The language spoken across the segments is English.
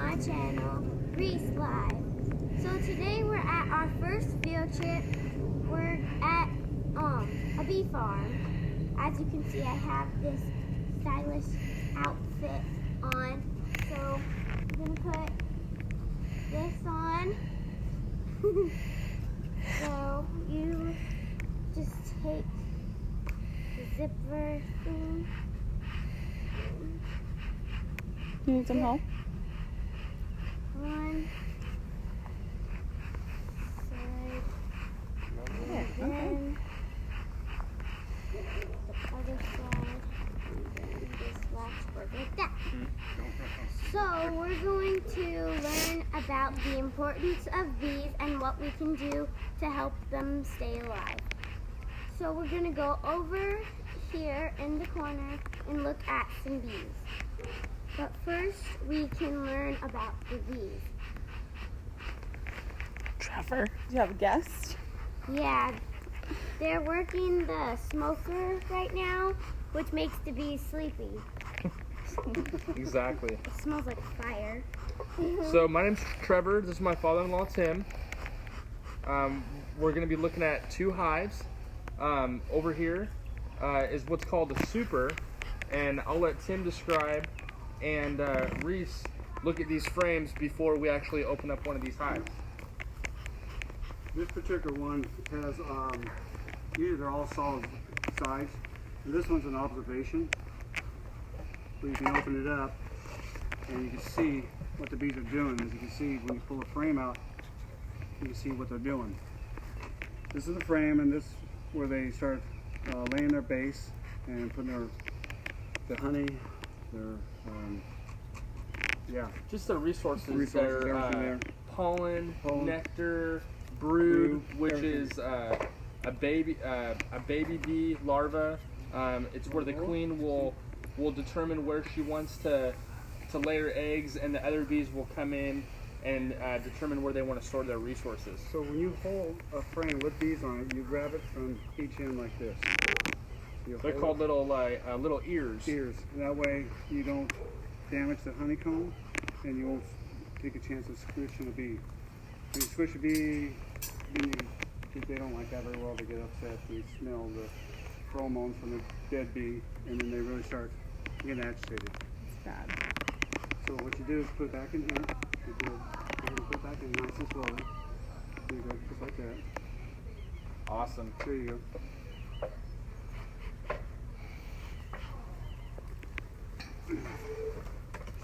my channel, Reese Live. So today we're at our first field trip. We're at a bee farm. As you can see, I have this stylish outfit on. So I'm gonna put this on. So you just take the zipper thing. You need some help? One side, Yeah, and then the other side, and then this latch board like that. So we're going to learn about the importance of bees and what we can do to help them stay alive. So we're going to go over here in the corner and look at some bees. But first, we can learn about the bees. Trevor, do you have a guest? Yeah, they're working the smoker right now, which makes the bees sleepy. Exactly. It smells like fire. So my name's Trevor. This is my father-in-law, Tim. We're going to be looking at two hives. Over here is what's called a super, and I'll let Tim describe and Reese look at these frames before we actually open up one of these hives. This particular one has, usually they're all solid size, and this one's an observation. So you can open it up and you can see what the bees are doing. As you can see, when you pull the frame out, you can see what they're doing. This is the frame, and this is where they start laying their base and putting their honey, their Just the resources. Resources, They're, everything there. pollen, Pollen, nectar, brood, which everything. is a baby bee larva. It's where the queen will determine where she wants to lay her eggs, and the other bees will come in and determine where they want to store their resources. So when you hold a frame with bees on it, you grab it from each end like this. They're called little ears. Ears. That way you don't damage the honeycomb, and you won't take a chance of squishing a bee. When you squish a bee, they don't like that very well. They get upset. They smell the pheromones from the dead bee, and then they really start getting agitated. It's bad. So what you do is put it back in here. You're going to put it back in nice and slowly. There you go, just like that. Awesome. There you go.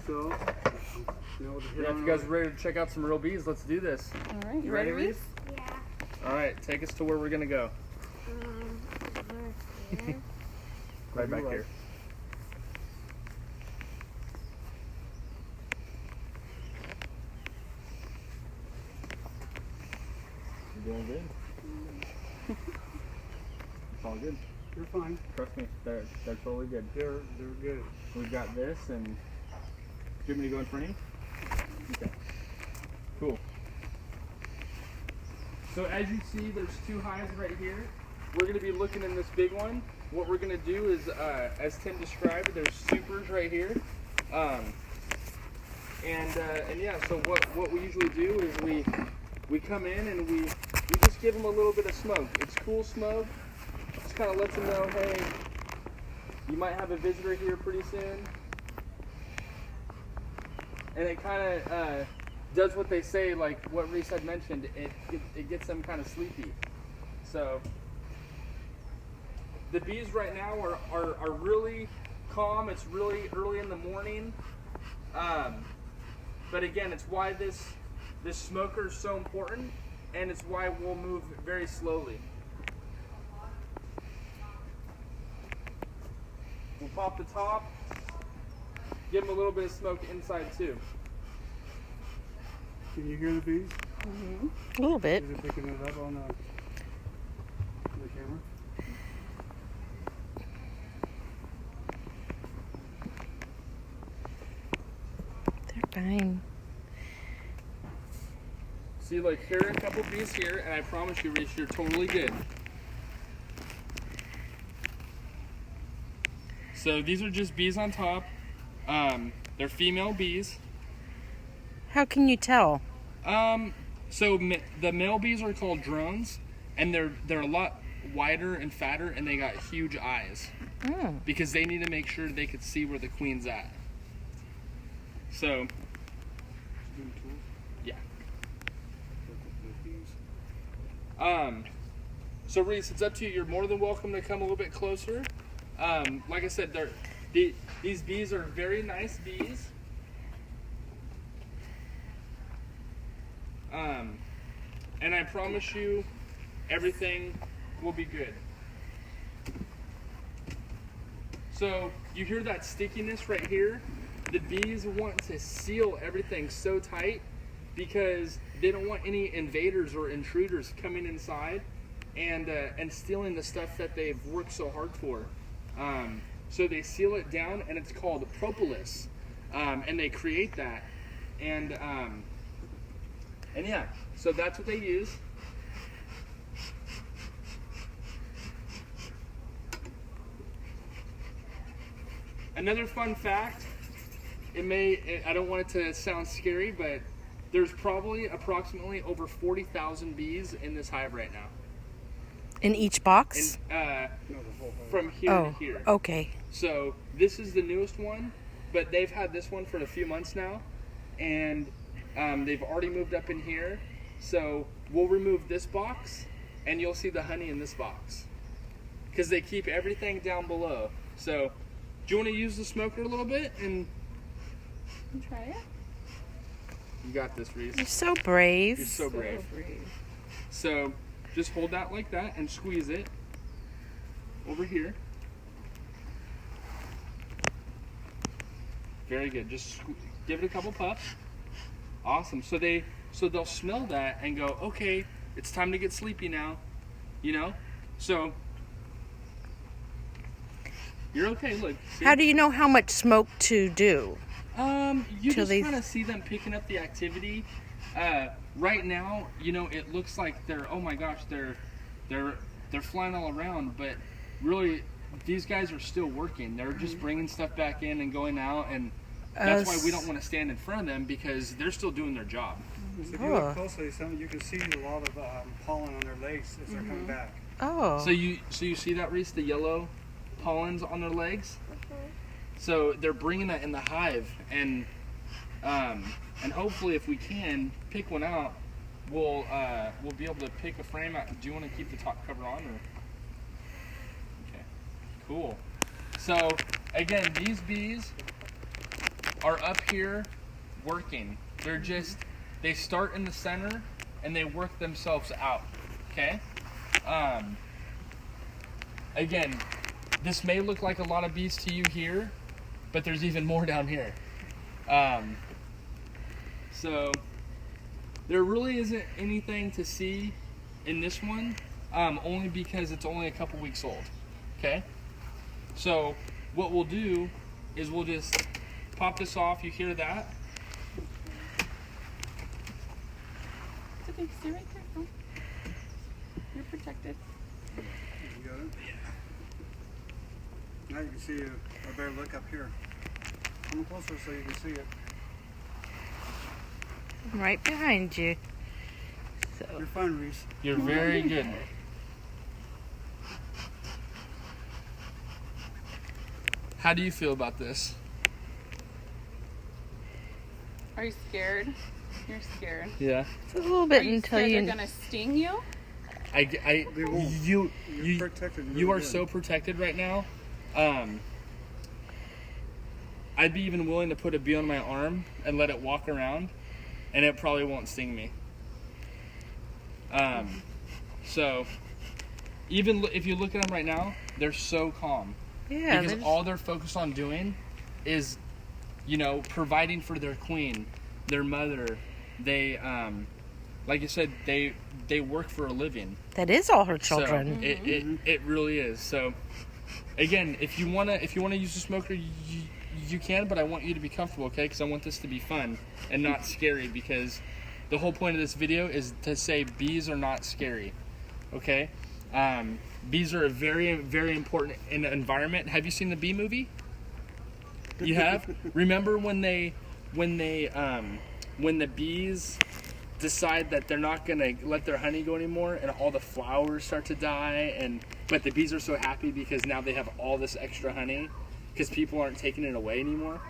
So, now with the hit Yeah, if on you guys are ready to check out some real bees, let's do this. All right, You ready, Reese? Yeah. All right, take us to where we're gonna go. Over here. Right back here. You're doing good. It's all good. You're fine. Trust me, they're totally good. They're good. We've got this, and do you want me to go in front of you? Okay. Cool. So as you see, there's two hives right here. We're going to be looking in this big one. What we're going to do is, as Tim described, there's supers right here. And yeah, so what we usually do is we come in and we just give them a little bit of smoke. It's cool smoke. Just kind of lets them know, hey, you might have a visitor here pretty soon. And it kind of does what they say, like what Reese had mentioned. It gets them kind of sleepy. So the bees right now are really calm. It's really early in the morning. But again, it's why this smoker is so important, and it's why we'll move very slowly. We'll pop the top, give them a little bit of smoke inside too. Can you hear the bees? A little bit. Is it picking it up on the camera? They're fine. See, like, here are a couple bees here, and I promise you, Reese, you're totally good. So these are just bees on top. They're female bees. How can you tell? So the male bees are called drones, and they're a lot wider and fatter, and they got huge eyes because they need to make sure they could see where the queen's at. So, yeah. So Reese, it's up to you. You're more than welcome to come a little bit closer. Like I said, these bees are very nice bees. And I promise you, everything will be good. So you hear that stickiness right here? The bees want to seal everything so tight because they don't want any invaders or intruders coming inside and stealing the stuff that they've worked so hard for. So they seal it down, and it's called propolis, and they create that, and yeah, so that's what they use. Another fun fact, I don't want it to sound scary, but there's probably approximately over 40,000 bees in this hive right now. In each box? From here to here. Okay. So this is the newest one, but they've had this one for a few months now, and they've already moved up in here. So we'll remove this box, and you'll see the honey in this box, because they keep everything down below. So do you want to use the smoker a little bit and try it? You got this, Reese. You're so brave. You're so brave. So just hold that like that and squeeze it over here. Very good. Just give it a couple puffs. Awesome. So they'll smell that and go, okay, it's time to get sleepy now. You know? So you're okay. Look. See? How do you know how much smoke to do? You just kind of see them picking up the activity. Right now, you know, it looks like they're, oh my gosh, they're flying all around, but really these guys are still working. They're just bringing stuff back in and going out, and that's why we don't want to stand in front of them, because they're still doing their job. So if you look closely, you can see a lot of pollen on their legs as they're coming back. Oh. So you see that, Reese, the yellow pollens on their legs? So they're bringing that in the hive, and hopefully, if we can pick one out, we'll be able to pick a frame out. Do you want to keep the top cover on, or? Okay, cool. So again, these bees are up here working. They start in the center and they work themselves out. Okay. Again, this may look like a lot of bees to you here, but there's even more down here. So there really isn't anything to see in this one, only because it's only a couple weeks old. Okay? So what we'll do is we'll just pop this off. You hear that? It's okay, stay right there. Oh. You're protected. You got it? Now you can see a better look up here. Come closer so you can see it. I'm right behind you. So. You're fine, Reese. You're very good. How do you feel about this? Are you scared? You're scared. Yeah. It's a little bit Are you until scared you. they're gonna sting you? You protected. Really you are good. so protected right now. I'd be even willing to put a bee on my arm and let it walk around, and it probably won't sting me. So even if you look at them right now, they're so calm. Yeah. Because all they're focused on doing is, you know, providing for their queen, their mother. They, like you said, they work for a living. That is all her children. So it really is. So again, if you wanna use the smoker, you can, but I want you to be comfortable, okay? Because I want this to be fun and not scary. Because the whole point of this video is to say bees are not scary, okay? Bees are a very, very important in the environment. Have you seen the Bee Movie? You have? Remember when they when the bees decide that they're not gonna let their honey go anymore, and all the flowers start to die, but the bees are so happy because now they have all this extra honey because people aren't taking it away anymore.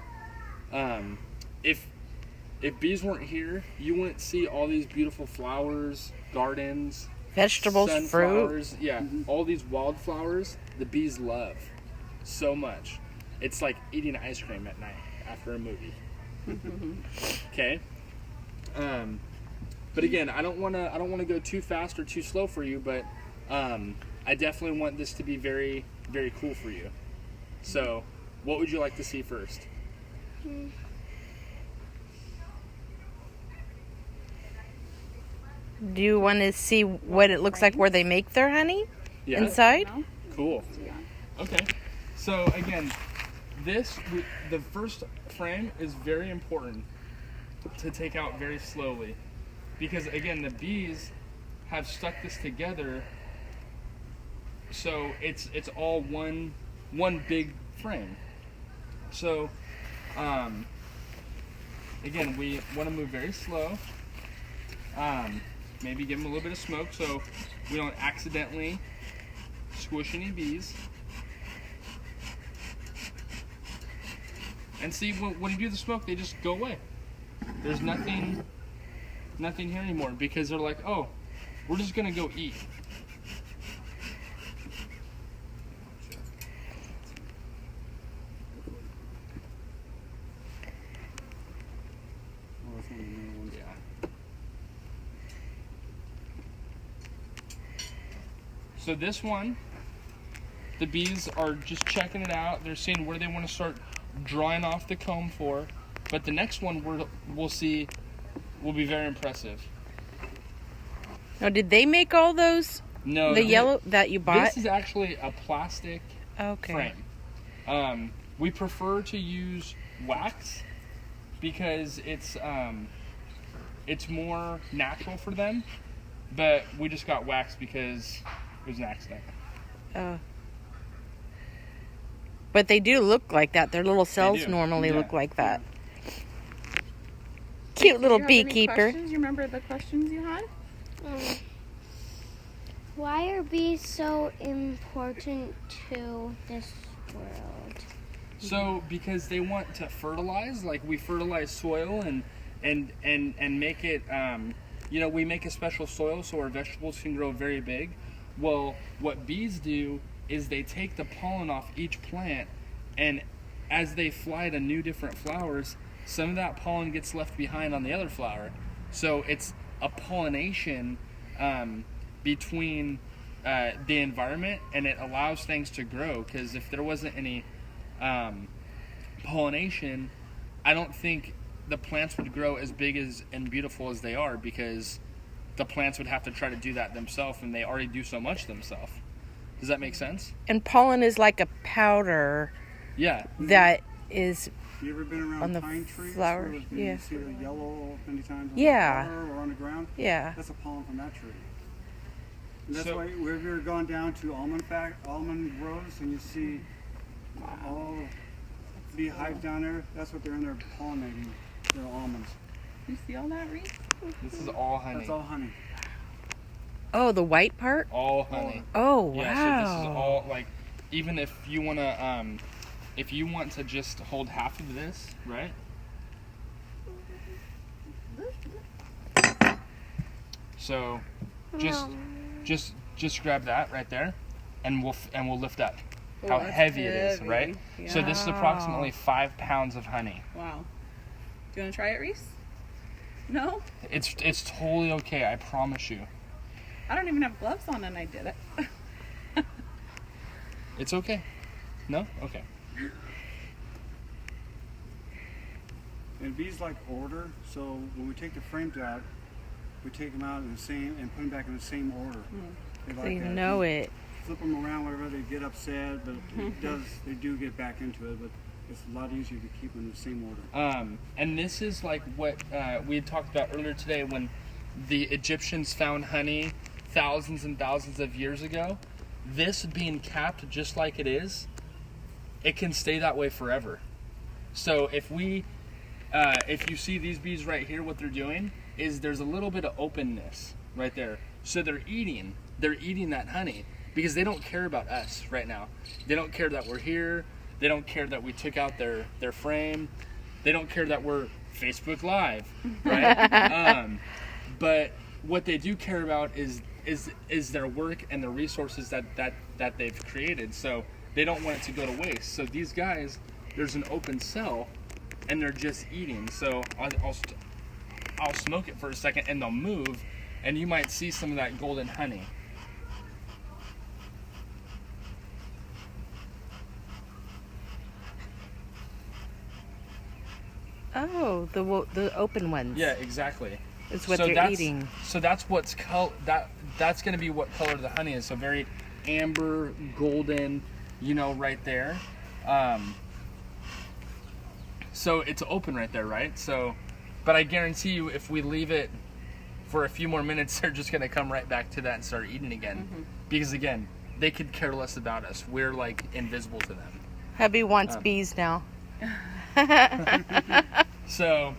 If bees weren't here, you wouldn't see all these beautiful flowers, gardens, Vegetables, fruit. sunflowers, yeah, all these wildflowers the bees love so much. It's like eating ice cream at night after a movie. Okay. But again, I don't want to go too fast or too slow for you, but I definitely want this to be very, very cool for you. So, what would you like to see first? Do you want to see what it looks like where they make their honey Yeah. inside? Cool. Okay. So again, the first frame is very important to take out very slowly, because again, the bees have stuck this together, so it's all one big frame. So again, we want to move very slow. Maybe give them a little bit of smoke so we don't accidentally squish any bees. And see, when you do the smoke, they just go away. There's nothing here anymore, because they're like, oh, we're just gonna go eat. So this one, the bees are just checking it out. They're seeing where they want to start drying off the comb for. But the next one we'll see will be very impressive. Now, did they make all those? No. The yellow that you bought? This is actually a plastic Okay. frame. We prefer to use wax because it's more natural for them. But we just got wax because it was an accident. Oh. But they do look like that. Their little cells do. normally Yeah. look like that. Cute little Do you have any beekeeper. questions? You remember the questions you had? Why are bees so important to this world? So because they want to fertilize, like we fertilize soil and make it, we make a special soil so our vegetables can grow very big. Well, what bees do is they take the pollen off each plant, and as they fly to new different flowers, some of that pollen gets left behind on the other flower. So it's a pollination between the environment, and it allows things to grow, because if there wasn't any pollination, I don't think the plants would grow as big and beautiful as they are, because the plants would have to try to do that themselves, and they already do so much themselves. Does that make sense? And pollen is like a powder Yeah. that is... You ever been around On the pine trees? flowers, where yeah. You see the yellow many times on Yeah. the flower or on the ground? Yeah. That's a pollen from that tree. And that's So- why we've ever gone down to almond groves and you see all the hives down there. That's what they're in there pollinating. Their almonds. You see all that, Reese? This is all honey. That's all honey. Oh, the white part? All honey. Oh, wow. Yeah, so this is all, like, even if you want to just hold half of this, right? So just grab that right there, and we'll lift up. How that's heavy it is, heavy. right? So this is approximately 5 pounds of honey. Wow. Do you want to try it, Reese? No? It's totally okay, I promise you. I don't even have gloves on and I did it. It's okay. No? Okay. And bees like order, so when we take the frames out, we take them out in the same and put them back in the same order. They So like you that. know You it. flip them around, whatever, they get upset, but they do get back into it, but it's a lot easier to keep them in the same order. And this is like what we had talked about earlier today when the Egyptians found honey thousands and thousands of years ago. This being capped just like it is, it can stay that way forever. So if we if you see these bees right here, what they're doing is there's a little bit of openness right there. So they're eating that honey because they don't care about us right now. They don't care that we're here. They don't care that we took out their frame. They don't care that we're Facebook Live, right? But what they do care about is their work and the resources that they've created. So they don't want it to go to waste. So these guys, there's an open cell, and they're just eating. So I'll smoke it for a second, and they'll move, and you might see some of that golden honey. Oh, the open ones. Yeah, exactly. It's what So they're that's- eating. So that's what's that's going to be what color the honey is. So very amber, golden, right there. So it's open right there, right? So, but I guarantee you, if we leave it for a few more minutes, they're just going to come right back to that and start eating again. Mm-hmm. Because again, they could care less about us. We're like invisible to them. Hubby wants bees now. So,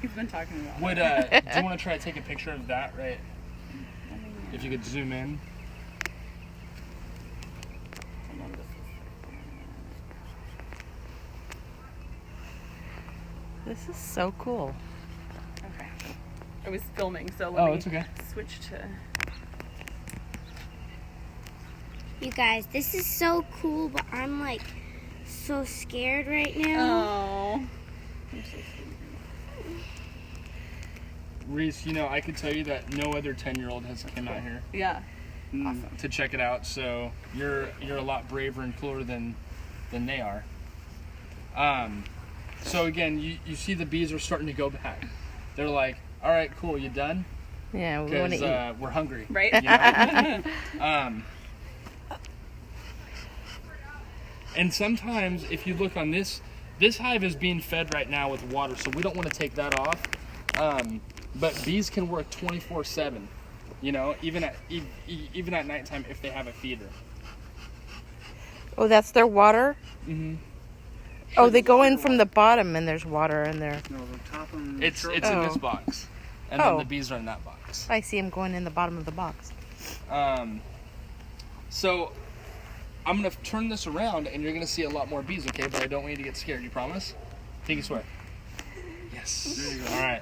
He's been talking about would it. do you want to try to take a picture of that, right? If you could zoom in. This is so cool. Okay. I was filming, so let me it's okay. switch to. You guys, this is so cool, but I'm like so scared right now. Oh. Reese, I could tell you that no other 10-year-old has come out here Yeah. to check it out. So you're a lot braver and cooler than they are. So again, you see the bees are starting to go back. They're like, all right, cool, you done? Yeah, we want to Because eat. we're hungry. Right? And sometimes if you look on this hive is being fed right now with water, so we don't want to take that off. But bees can work 24/7, even at nighttime if they have a feeder. Oh, that's their water? Mm-hmm. Oh, they go in from the bottom and there's water in there. No, the top and It's in Oh. this box, and Oh. then the bees are in that box. I see them going in the bottom of the box. So I'm gonna turn this around, and you're gonna see a lot more bees, okay? But I don't want you to get scared. You promise? Take a sweat. Yes. There you go. All right.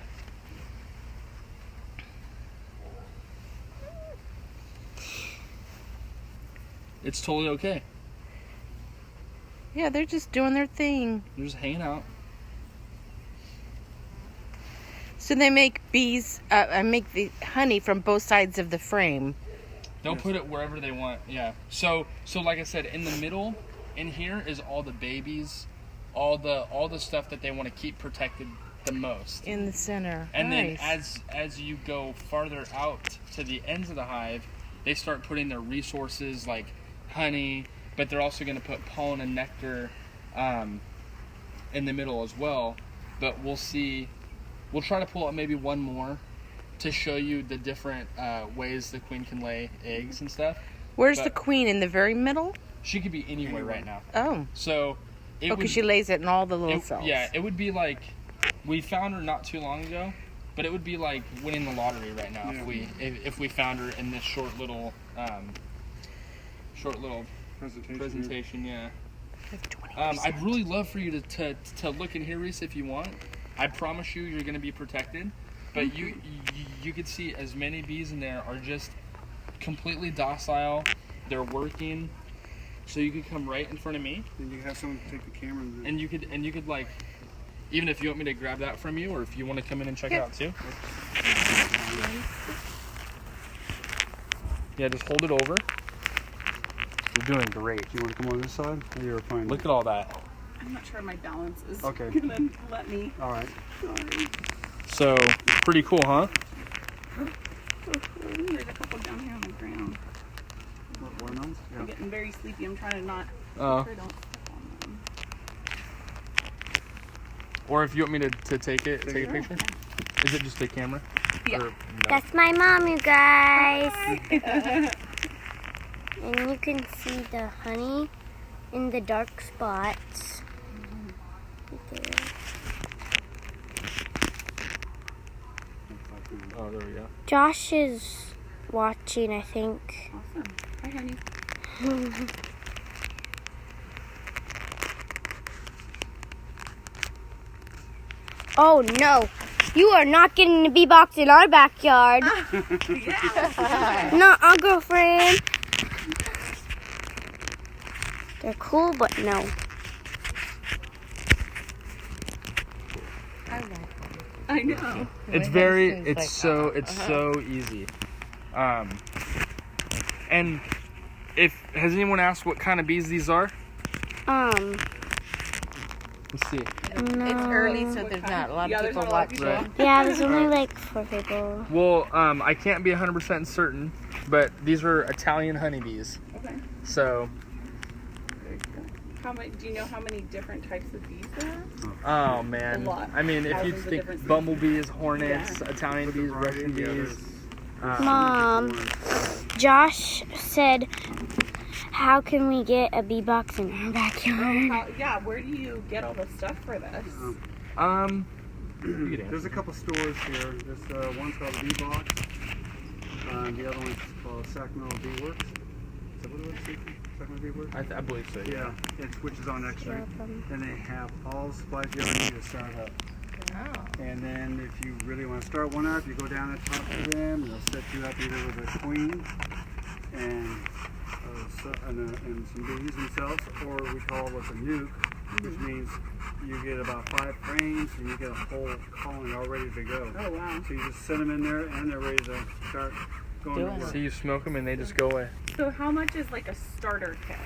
It's totally okay. Yeah, they're just doing their thing. They're just hanging out. So they make bees, make the honey from both sides of the frame. They'll put it wherever they want. Yeah. So like I said, in the middle, in here is all the babies, all the stuff that they want to keep protected the most. In the center. And Nice. then as you go farther out to the ends of the hive, they start putting their resources like honey, but they're also going to put pollen and nectar in the middle as well. But we'll see. We'll try to pull out maybe one more to show you the different ways the queen can lay eggs and stuff. Where's but- the queen? In the very middle? She could be anywhere right now. Oh. So it Okay, would, she lays it in all the little cells. yeah, it would be like we found her not too long ago, but it would be like winning the lottery right now Yeah. if we found her in this short little presentation. Yeah. Like 20%. I'd really love for you to look in here, Reese, if you want. I promise you're going to be protected, but you could see as many bees in there are just completely docile. They're working, so you could come right in front of me, Then you have someone take the camera and you could like, even if you want me to grab that from you, or if you want to come in and check it out too. Yeah, just hold it over. You're doing great. Do you want to come on this side? Or you're fine. Look at all that. I'm not sure my balance is Okay. gonna let me. All right. Sorry. So pretty cool, huh? There's a couple down here on the ground. Watermelons? I'm Yeah. getting very sleepy. I'm trying to not. Oh. Make sure I don't step on them. Or if you want me to take a Sure. picture. Is it just the camera? Yeah. Or, no? That's my mom, you guys. And you can see the honey in the dark spots. Right there. Oh, there we go. Josh is watching, I think. Awesome. Hi, honey. Oh no, you are not getting a bee box in our backyard. Nuh-uh, girlfriend. They're cool, but no. I know. It's so easy. And has anyone asked what kind of bees these are? Let's see. No. It's early, so there's not a lot of people watching. Right. Yeah, there's only like 4 people. Well, I can't be 100% certain, but these are Italian honeybees. Okay. So, Do you know how many different types of bees there oh man. A lot. I mean, if you Thousands of think different bumblebees, hornets, Yeah. Italian bees, Russian bees. Mom, Josh said, how can we get a bee box in our backyard? where do you get all the stuff for this? There's a couple stores here. This one's called the Bee Box. The other one's called Sacramento Bee Works. Is that what it was? Sacramento Bee Works? I believe so. Yeah, which is on X Street. And they have all the supplies you ever need to start up. Oh. And then if you really want to start one up, you go down and talk to them. They'll set you up either with a queen and some bees themselves, or we call it a nuke, which means you get about 5 frames and you get a whole colony all ready to go. Oh, wow. So you just send them in there and they're ready to start going to work. So you smoke them and they just go away. So how much is like a starter kit?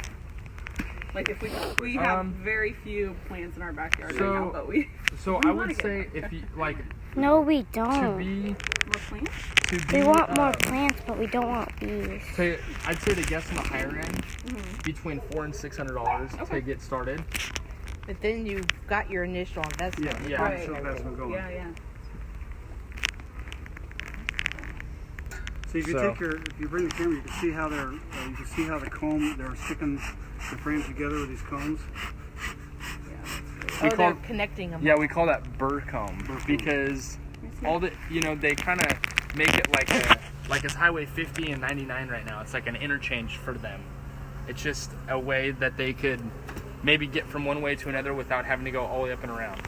Like if we have very few plants in our backyard right now, but we I wanna would get say more. if you like No, we to don't. be more plants. We want more plants, but we don't want bees. I'd say to guess on the higher end, between $400 and $600 to get started. But then you've got your initial investment. Yeah. Right. So that's what's going. Yeah. So if you bring the camera, you can see how they're they're sticking the frames together with these combs. They're connecting them. Yeah, we call that bird comb because they kind of make it like it's Highway 50 and 99 right now. It's like an interchange for them. It's just a way that they could maybe get from one way to another without having to go all the way up and around.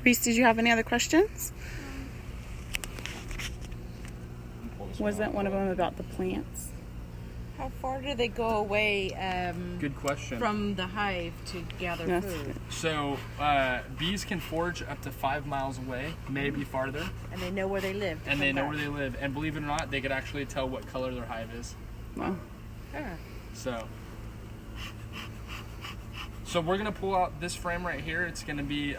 Reese, did you have any other questions? Wasn't one of them about the plants? How far do they go away Good question. from the hive to gather Yes. food? So bees can forage up to 5 miles away, maybe farther, And they know where they live. and they know where they live. And believe it or not, they could actually tell what color their hive is. Wow. So we're gonna pull out this frame right here. It's gonna be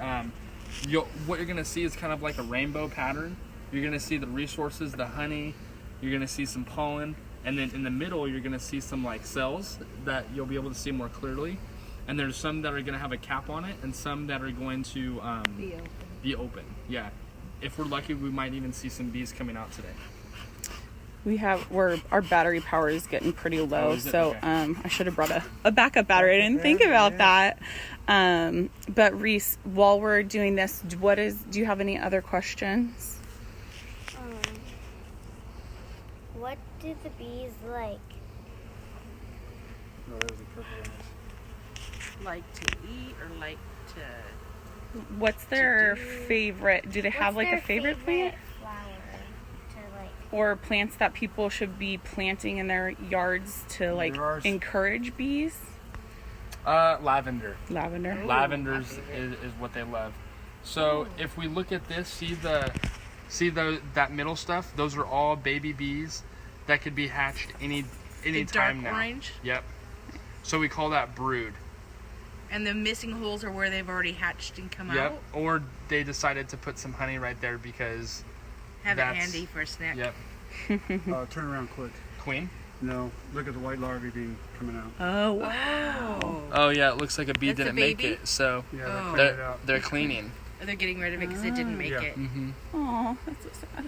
what you're gonna see is kind of like a rainbow pattern. You're gonna see the resources, the honey. You're gonna see some pollen, and then in the middle you're gonna see some like cells that you'll be able to see more clearly. And there's some that are gonna have a cap on it, and some that are going to be open. Yeah. If we're lucky, we might even see some bees coming out today. Our battery power is getting pretty low, is it? so Okay. I should have brought a backup battery. I didn't think about that. But Reese, while we're doing this, do you have any other questions? What do the bees like? Oh, there's a purple one. Like to eat or like to... What's their favorite? Do they have like a favorite plant? Flower to like? Or plants that people should be planting in their yards to like encourage bees? Lavender. Lavender. Lavenders is what they love. So if we look at this, see that middle stuff? Those are all baby bees that could be hatched any time now. Orange? Yep. So we call that brood. And the missing holes are where they've already hatched and come Yep. out? Or they decided to put some honey right there because Have it handy for a snack. Yep. Turn around quick. Queen? No, look at the white larvae being coming out. Oh, wow. Oh yeah, it looks like a bee That's a didn't make baby? it. So Yeah, Oh. they're cleaning it out. they're cleaning. They're getting rid of it because it didn't make Yeah. it. Mm-hmm. Oh, that's so sad.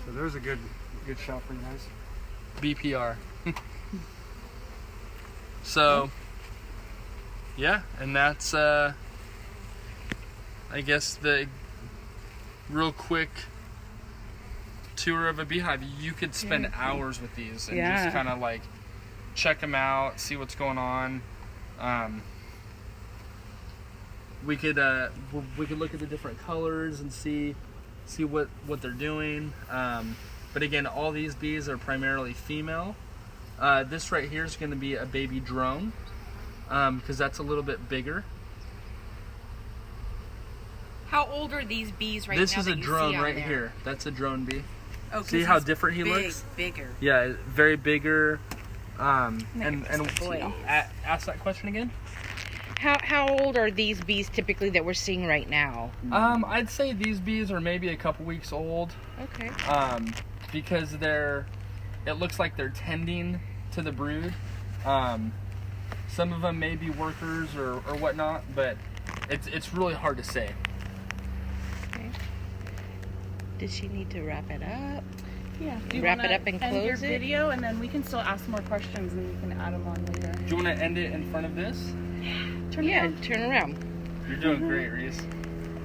So there's a good Good shot for you guys. BPR. So, yeah, and that's, I guess, the real quick tour of a beehive. You could spend hours with these and just kind of like check them out, see what's going on. We could look at the different colors and see what they're doing. But again, all these bees are primarily female. This right here is going to be a baby drone because that's a little bit bigger. How old are these bees right This now? is a drone right here. That's a drone bee. Oh, see how different he big, looks? Bigger. Yeah, very bigger. And boy. ask that question again. How old are these bees typically that we're seeing right now? I'd say these bees are maybe a couple weeks old. Okay. Because it looks like they're tending to the brood. Some of them may be workers or whatnot, but it's really hard to say. Okay. Does she need to wrap it up? Yeah. Do you wrap it up and end close your it? video, and then we can still ask more questions, and we can add them on later. Do you want to end it in front of this? Turn around. Turn around. You're doing great, Reese.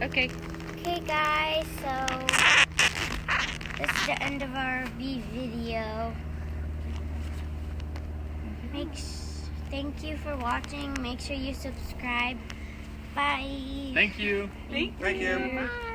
Okay. Okay guys, so that's the end of our bee video. Thank you for watching. Make sure you subscribe. Bye. Thank you. Thank you. Thank you. Bye.